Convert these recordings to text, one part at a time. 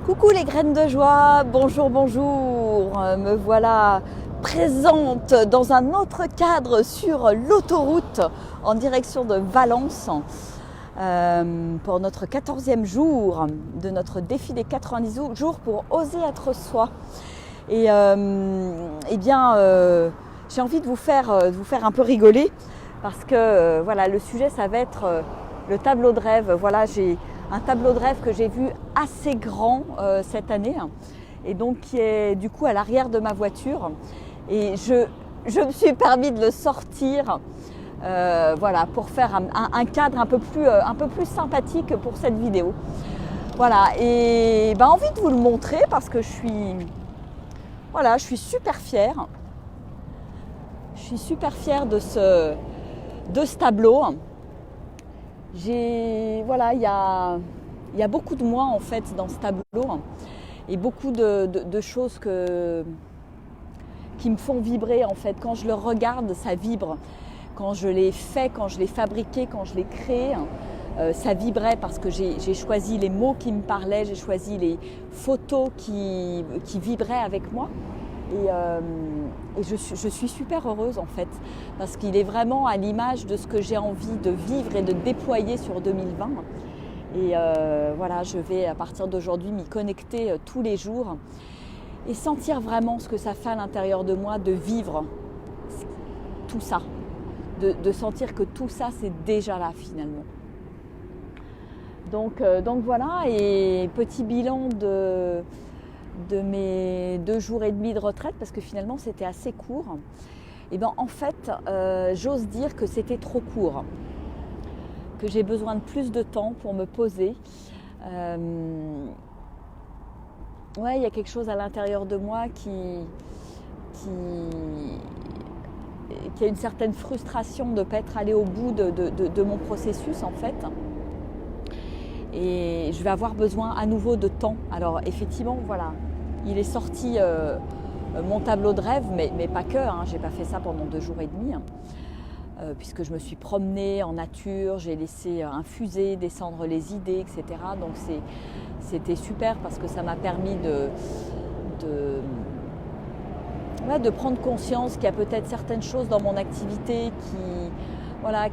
Coucou les graines de joie, bonjour, bonjour, me voilà présente dans un autre cadre sur l'autoroute en direction de Valence pour notre 14e jour de notre défi des 90 jours pour oser être soi. Et j'ai envie de vous faire un peu rigoler parce que voilà, le sujet ça va être le tableau de rêve. Voilà, j'ai un tableau de rêve que j'ai vu assez grand cette année et donc qui est du coup à l'arrière de ma voiture et je me suis permis de le sortir voilà, pour faire un cadre un peu plus sympathique pour cette vidéo. Voilà, et envie de vous le montrer parce que je suis super fière. Je suis super fière de ce tableau. Il y a beaucoup de moi en fait dans ce tableau et beaucoup de choses qui me font vibrer en fait. Quand je le regarde, ça vibre. Quand je l'ai fait, quand je l'ai fabriqué, quand je l'ai créé, ça vibrait parce que j'ai choisi les mots qui me parlaient, j'ai choisi les photos qui vibraient avec moi. Et je suis super heureuse en fait parce qu'il est vraiment à l'image de ce que j'ai envie de vivre et de déployer sur 2020 et voilà, je vais à partir d'aujourd'hui m'y connecter tous les jours et sentir vraiment ce que ça fait à l'intérieur de moi de vivre tout ça, de sentir que tout ça c'est déjà là finalement. Donc voilà, et petit bilan de mes 2 jours et demi de retraite parce que finalement c'était assez court. Et en fait j'ose dire que c'était trop court, que j'ai besoin de plus de temps pour me poser. Ouais, il y a quelque chose à l'intérieur de moi qui a une certaine frustration de ne pas être allée au bout de mon processus en fait. Et je vais avoir besoin à nouveau de temps. Alors effectivement, voilà, il est sorti mon tableau de rêve, mais pas que, hein, j'ai pas fait ça pendant 2 jours et demi, puisque je me suis promenée en nature, j'ai laissé infuser, descendre les idées, etc. Donc c'était super parce que ça m'a permis de prendre conscience qu'il y a peut-être certaines choses dans mon activité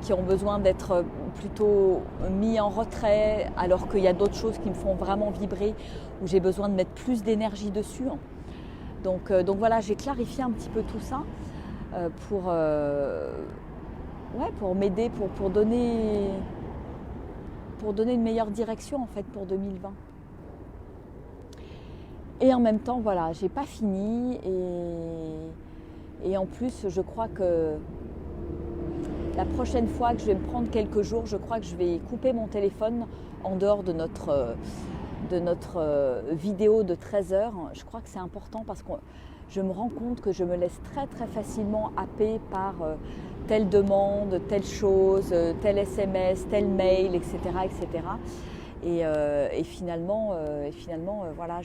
qui ont besoin d'être plutôt mis en retrait, alors qu'il y a d'autres choses qui me font vraiment vibrer, où j'ai besoin de mettre plus d'énergie dessus. Donc voilà, j'ai clarifié un petit peu tout ça pour m'aider, pour donner une meilleure direction en fait pour 2020. Et en même temps, voilà, j'ai pas fini et en plus, je crois que la prochaine fois que je vais me prendre quelques jours, je crois que je vais couper mon téléphone en dehors de notre vidéo de 13 heures. Je crois que c'est important parce que je me rends compte que je me laisse très très facilement happer par telle demande, telle chose, tel SMS, tel mail, etc. etc. Et finalement, voilà,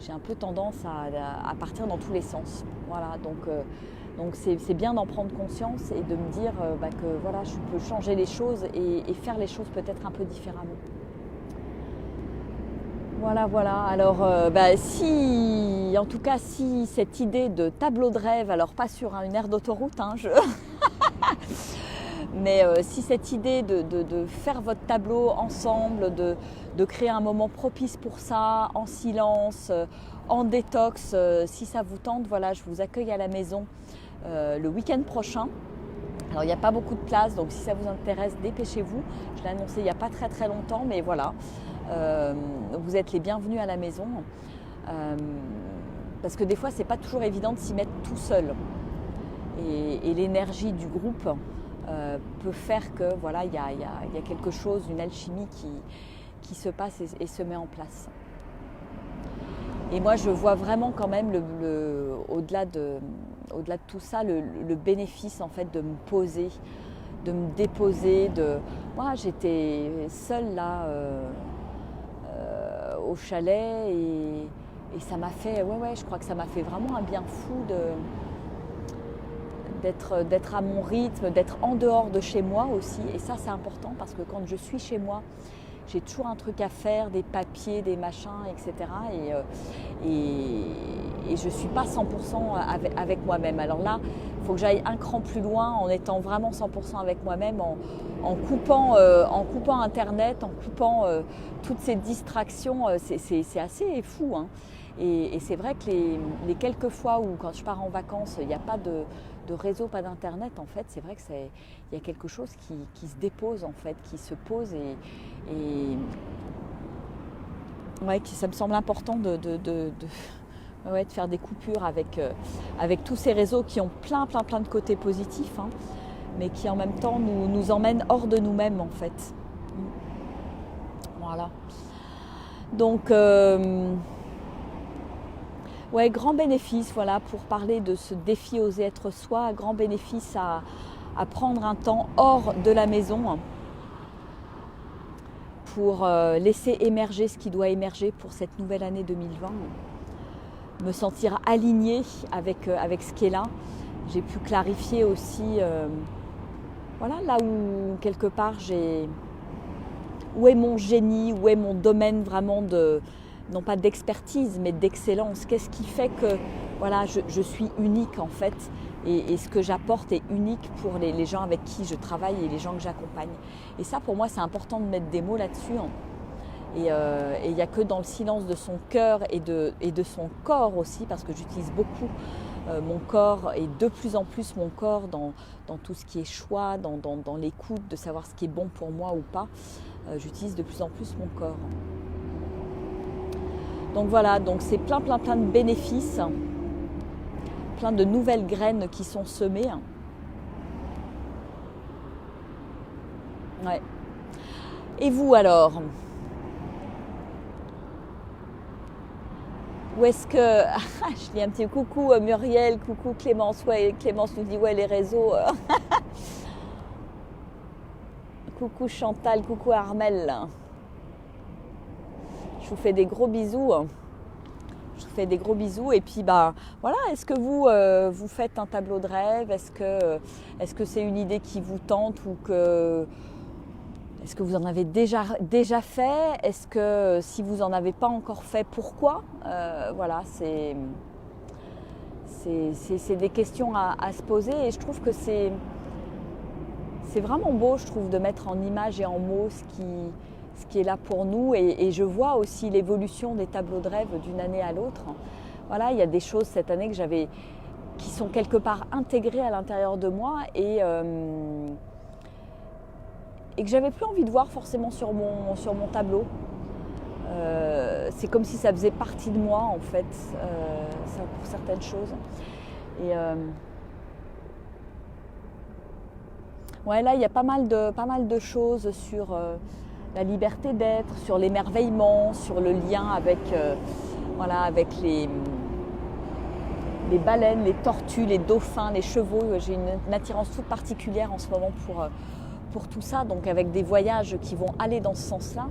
j'ai un peu tendance à partir dans tous les sens. Voilà, donc c'est bien d'en prendre conscience et de me dire que voilà, je peux changer les choses et faire les choses peut-être un peu différemment. Voilà. Alors en tout cas, si cette idée de tableau de rêve, alors pas sur une aire d'autoroute, hein, mais si cette idée de faire votre tableau ensemble, de créer un moment propice pour ça, en silence, en détox, si ça vous tente, voilà, je vous accueille à la maison le week-end prochain. Alors il n'y a pas beaucoup de place, donc si ça vous intéresse, dépêchez-vous. Je l'ai annoncé il n'y a pas très très longtemps, mais voilà, vous êtes les bienvenus à la maison. Parce que des fois, c'est pas toujours évident de s'y mettre tout seul. Et l'énergie du groupe peut faire que voilà, il y a quelque chose, une alchimie qui se passe et se met en place. Et moi, je vois vraiment quand même au-delà de tout ça, le bénéfice en fait de me poser, de me déposer. Moi, j'étais seule là au chalet et ça m'a fait, je crois que ça m'a fait vraiment un bien fou d'être à mon rythme, d'être en dehors de chez moi aussi. Et ça, c'est important parce que quand je suis chez moi j'ai toujours un truc à faire, des papiers, des machins, etc. Et je ne suis pas 100% avec moi-même. Alors là, il faut que j'aille un cran plus loin en étant vraiment 100% avec moi-même, en coupant Internet, en coupant toutes ces distractions. C'est assez fou, hein. Et c'est vrai que les quelques fois où, quand je pars en vacances, il n'y a pas de réseau, pas d'internet, en fait, c'est vrai que il y a quelque chose qui se dépose, en fait, qui se pose ouais, ça me semble important de faire des coupures avec tous ces réseaux qui ont plein de côtés positifs, hein, mais qui en même temps nous emmènent hors de nous-mêmes, en fait. Voilà. Donc ouais, grand bénéfice, voilà, pour parler de ce défi oser être soi, grand bénéfice à prendre un temps hors de la maison pour laisser émerger ce qui doit émerger pour cette nouvelle année 2020, me sentir alignée avec ce qui est là. J'ai pu clarifier aussi, voilà, là où quelque part où est mon génie, où est mon domaine vraiment non pas d'expertise, mais d'excellence. Qu'est-ce qui fait que voilà, je suis unique, en fait, et ce que j'apporte est unique pour les gens avec qui je travaille et les gens que j'accompagne. Et ça, pour moi, c'est important de mettre des mots là-dessus, hein. Et il n'y a que dans le silence de son cœur et de son corps aussi, parce que j'utilise beaucoup mon corps, et de plus en plus mon corps dans tout ce qui est choix, dans l'écoute, de savoir ce qui est bon pour moi ou pas. J'utilise de plus en plus mon corps. Donc voilà, donc c'est plein de bénéfices, plein de nouvelles graines qui sont semées. Ouais. Et vous alors ? Où est-ce que... je dis un petit coucou Muriel, coucou Clémence. Ouais, Clémence nous dit ouais, les réseaux. Coucou Chantal, coucou Armel. Je vous fais des gros bisous. Je vous fais des gros bisous. Et puis, voilà, est-ce que vous faites un tableau de rêve ? Est-ce que c'est une idée qui vous tente ou est-ce que vous en avez déjà fait ? Est-ce que si vous n'en avez pas encore fait, pourquoi ? Voilà, c'est des questions à se poser. Et je trouve que c'est vraiment beau, je trouve, de mettre en images et en mots ce qui est là pour nous, et je vois aussi l'évolution des tableaux de rêve d'une année à l'autre. Voilà, il y a des choses cette année qui sont quelque part intégrées à l'intérieur de moi et que j'avais plus envie de voir forcément sur mon tableau. C'est comme si ça faisait partie de moi, en fait, ça, pour certaines choses. Et ouais, là il y a pas mal de choses sur la liberté d'être, sur l'émerveillement, sur le lien avec les baleines, les tortues, les dauphins, les chevaux. J'ai une attirance toute particulière en ce moment pour tout ça, donc avec des voyages qui vont aller dans ce sens-là.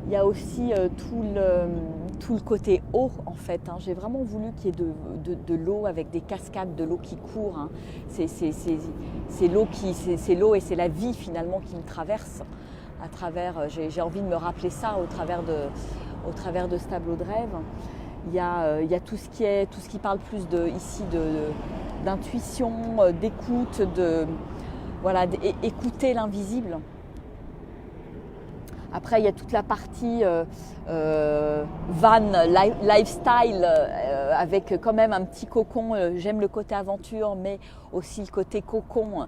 Il y a aussi tout le côté eau, en fait, hein. J'ai vraiment voulu qu'il y ait de l'eau avec des cascades, de l'eau qui court, hein. C'est l'eau et c'est la vie finalement qui me traverse à travers. J'ai envie de me rappeler ça au travers de ce tableau de rêve. Il y a tout ce qui parle plus d'intuition, d'écoute, écouter l'invisible. Après, il y a toute la partie van, lifestyle, avec quand même un petit cocon. J'aime le côté aventure, mais aussi le côté cocon.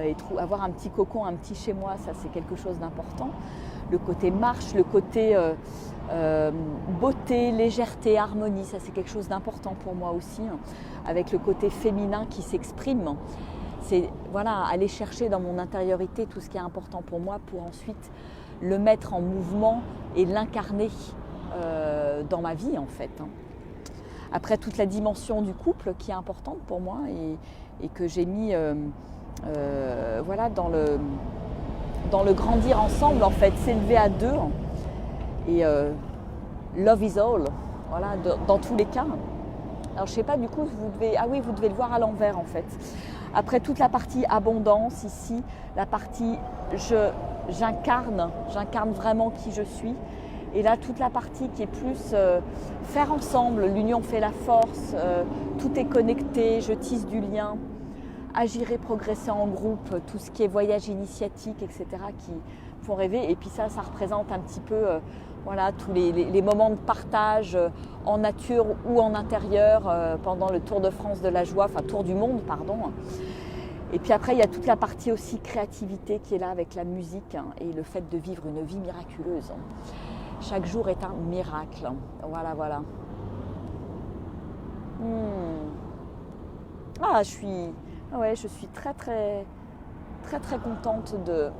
Et avoir un petit cocon, un petit chez moi, ça c'est quelque chose d'important. Le côté marche, le côté beauté, légèreté, harmonie, ça c'est quelque chose d'important pour moi aussi, hein, avec le côté féminin qui s'exprime. C'est aller chercher dans mon intériorité tout ce qui est important pour moi pour ensuite le mettre en mouvement et l'incarner dans ma vie, en fait, hein. Après, toute la dimension du couple qui est importante pour moi et que j'ai mis dans le grandir ensemble, en fait, s'élever à deux, et love is all, voilà, dans tous les cas. Alors je sais pas, du coup vous devez le voir à l'envers, en fait. Après, toute la partie abondance ici, la partie j'incarne vraiment qui je suis. Et là, toute la partie qui est plus faire ensemble, l'union fait la force, tout est connecté, je tisse du lien, agir et progresser en groupe, tout ce qui est voyage initiatique, etc., qui font rêver. Et puis ça représente un petit peu voilà, tous les moments de partage en nature ou en intérieur pendant le Tour de France de la joie, enfin Tour du monde, pardon. Et puis après, il y a toute la partie aussi créativité qui est là avec la musique et le fait de vivre une vie miraculeuse. Chaque jour est un miracle. Voilà. Ah, je suis très contente de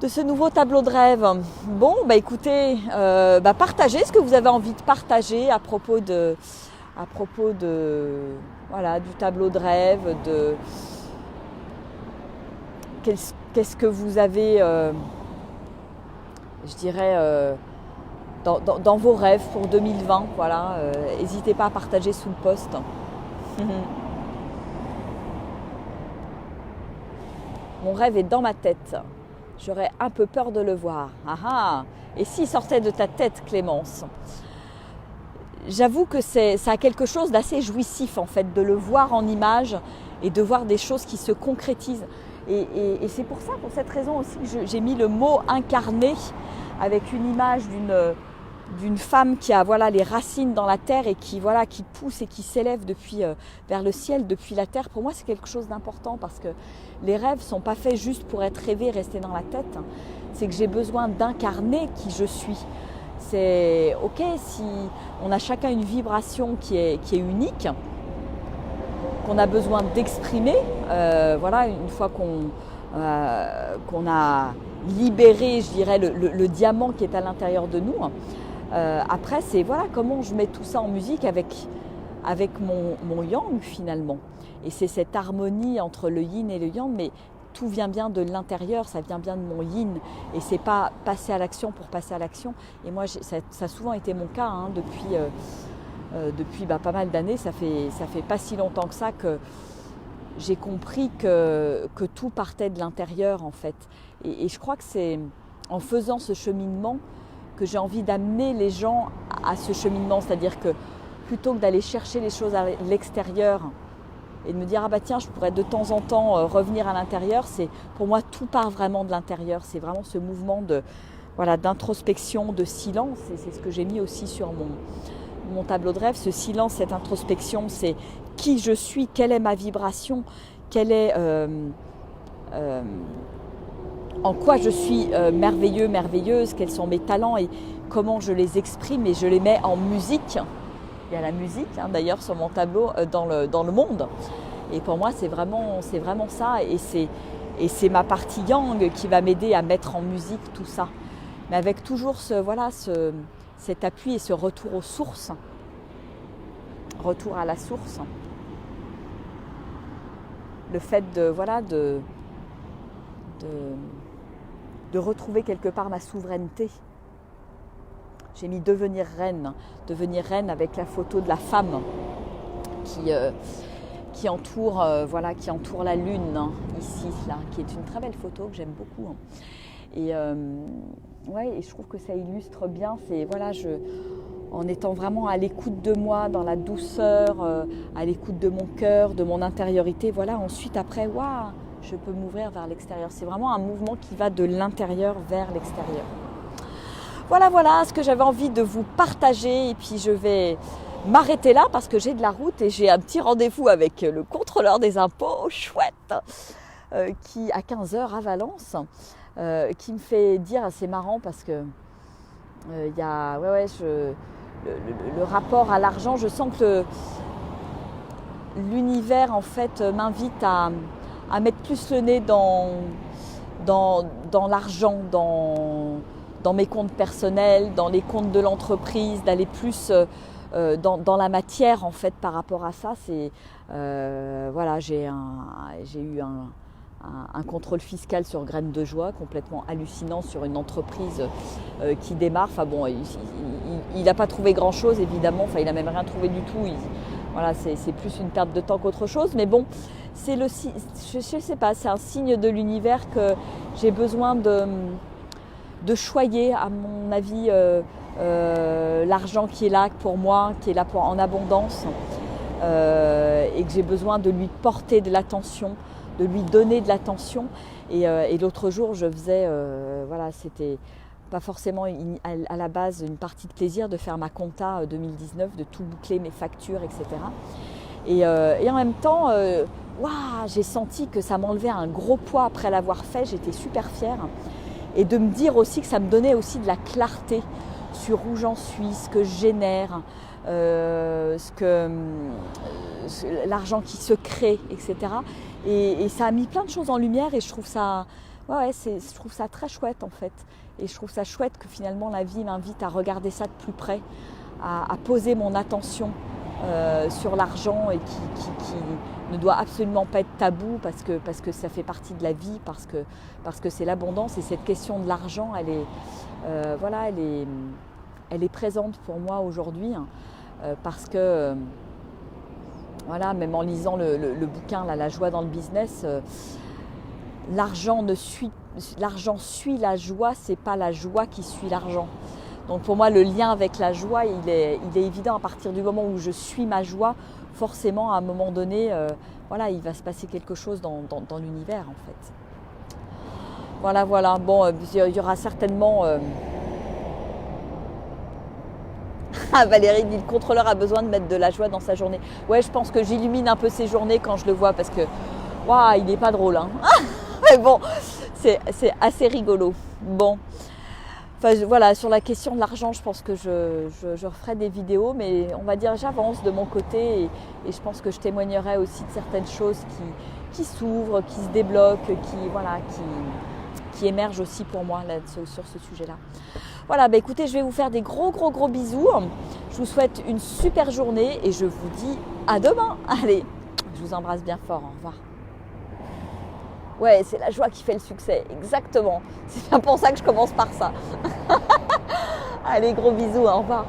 ce nouveau tableau de rêve. Bon, bah écoutez, partagez ce que vous avez envie de partager à propos du tableau de rêve, qu'est-ce que vous avez, je dirais, dans vos rêves pour 2020. Voilà, n'hésitez pas à partager sous le post. Mon rêve est dans ma tête. J'aurais un peu peur de le voir. Ah ah. Et s'il sortait de ta tête, Clémence? J'avoue que ça a quelque chose d'assez jouissif en fait, de le voir en image et de voir des choses qui se concrétisent. Et c'est pour cette raison aussi que j'ai mis le mot incarné avec une image d'une femme qui a les racines dans la terre et qui pousse et qui s'élève vers le ciel, depuis la terre. Pour moi, c'est quelque chose d'important parce que les rêves ne sont pas faits juste pour être rêvés, rester dans la tête. C'est que j'ai besoin d'incarner qui je suis. C'est ok si on a chacun une vibration qui est unique, qu'on a besoin d'exprimer, une fois qu'on a libéré, je dirais, le diamant qui est à l'intérieur de nous. Après, c'est comment je mets tout ça en musique avec mon yang finalement. Et c'est cette harmonie entre le yin et le yang, mais tout vient bien de l'intérieur, ça vient bien de mon yin. Et c'est pas passer à l'action pour passer à l'action. Et moi, ça a souvent été mon cas depuis pas mal d'années. Ça fait pas si longtemps que ça que j'ai compris que tout partait de l'intérieur en fait. Et je crois que c'est en faisant ce cheminement que j'ai envie d'amener les gens à ce cheminement. C'est-à-dire que plutôt que d'aller chercher les choses à l'extérieur et de me dire tiens, je pourrais de temps en temps revenir à l'intérieur, pour moi tout part vraiment de l'intérieur. C'est vraiment ce mouvement d'introspection, de silence. Et c'est ce que j'ai mis aussi sur mon tableau de rêve. Ce silence, cette introspection, c'est qui je suis, quelle est ma vibration, quelle est en quoi je suis merveilleux, merveilleuse, quels sont mes talents et comment je les exprime et je les mets en musique. Il y a la musique d'ailleurs sur mon tableau dans le monde. Et pour moi, c'est vraiment ça. Et c'est ma partie yang qui va m'aider à mettre en musique tout ça. Mais avec toujours cet appui et ce retour aux sources. Retour à la source. Le fait de retrouver quelque part ma souveraineté. J'ai mis devenir reine avec la photo de la femme qui entoure la lune ici, là, qui est une très belle photo que j'aime beaucoup. Et je trouve que ça illustre bien, en étant vraiment à l'écoute de moi, dans la douceur, à l'écoute de mon cœur, de mon intériorité. Ensuite après, je peux m'ouvrir vers l'extérieur. C'est vraiment un mouvement qui va de l'intérieur vers l'extérieur. Voilà ce que j'avais envie de vous partager. Et puis je vais m'arrêter là parce que j'ai de la route et j'ai un petit rendez-vous avec le contrôleur des impôts, chouette, qui à 15h à Valence, qui me fait dire, c'est marrant parce que il y a le rapport à l'argent, je sens que l'univers en fait m'invite à mettre plus le nez dans l'argent, dans mes comptes personnels, dans les comptes de l'entreprise, d'aller plus dans la matière en fait par rapport à ça. J'ai eu un contrôle fiscal sur Graines de Joie complètement hallucinant sur une entreprise qui démarre. Il n'a pas trouvé grand-chose évidemment, il n'a même rien trouvé du tout. C'est plus une perte de temps qu'autre chose. Mais bon, c'est je sais pas, c'est un signe de l'univers que j'ai besoin de choyer, à mon avis, l'argent qui est là pour moi, qui est là en abondance, et que j'ai besoin de lui porter de l'attention, de lui donner de l'attention. Et l'autre jour, je faisais, voilà, c'était pas forcément à la base une partie de plaisir de faire ma compta 2019, de tout boucler, mes factures, etc. Et en même temps, j'ai senti que ça m'enlevait un gros poids après l'avoir fait, j'étais super fière. Et de me dire aussi que ça me donnait aussi de la clarté sur où j'en suis, ce que je génère, l'argent qui se crée, etc. Et ça a mis plein de choses en lumière et je trouve ça, je trouve ça très chouette en fait. Et je trouve ça chouette que finalement la vie m'invite à regarder ça de plus près, à poser mon attention sur l'argent et qui ne doit absolument pas être tabou parce que ça fait partie de la vie, parce que c'est l'abondance. Et cette question de l'argent, elle est présente pour moi aujourd'hui, hein, parce que voilà, même en lisant le bouquin là, La joie dans le business, l'argent suit la joie, c'est pas la joie qui suit l'argent. Donc pour moi, le lien avec la joie, il est évident. À partir du moment où je suis ma joie, forcément, à un moment donné, il va se passer quelque chose dans l'univers, en fait. Voilà. Bon, il y aura certainement... Valérie dit, le contrôleur a besoin de mettre de la joie dans sa journée. Ouais, je pense que j'illumine un peu ses journées quand je le vois parce que, il n'est pas drôle, hein. Mais bon, c'est assez rigolo. Bon. Voilà, sur la question de l'argent, je pense que je referai des vidéos, mais on va dire j'avance de mon côté et je pense que je témoignerai aussi de certaines choses qui s'ouvrent, qui se débloquent, qui émergent aussi pour moi là, sur ce sujet-là. Voilà, écoutez, je vais vous faire des gros bisous. Je vous souhaite une super journée et je vous dis à demain. Allez, je vous embrasse bien fort, au revoir. Ouais, c'est la joie qui fait le succès, exactement. C'est bien pour ça que je commence par ça. Allez, gros bisous, au revoir.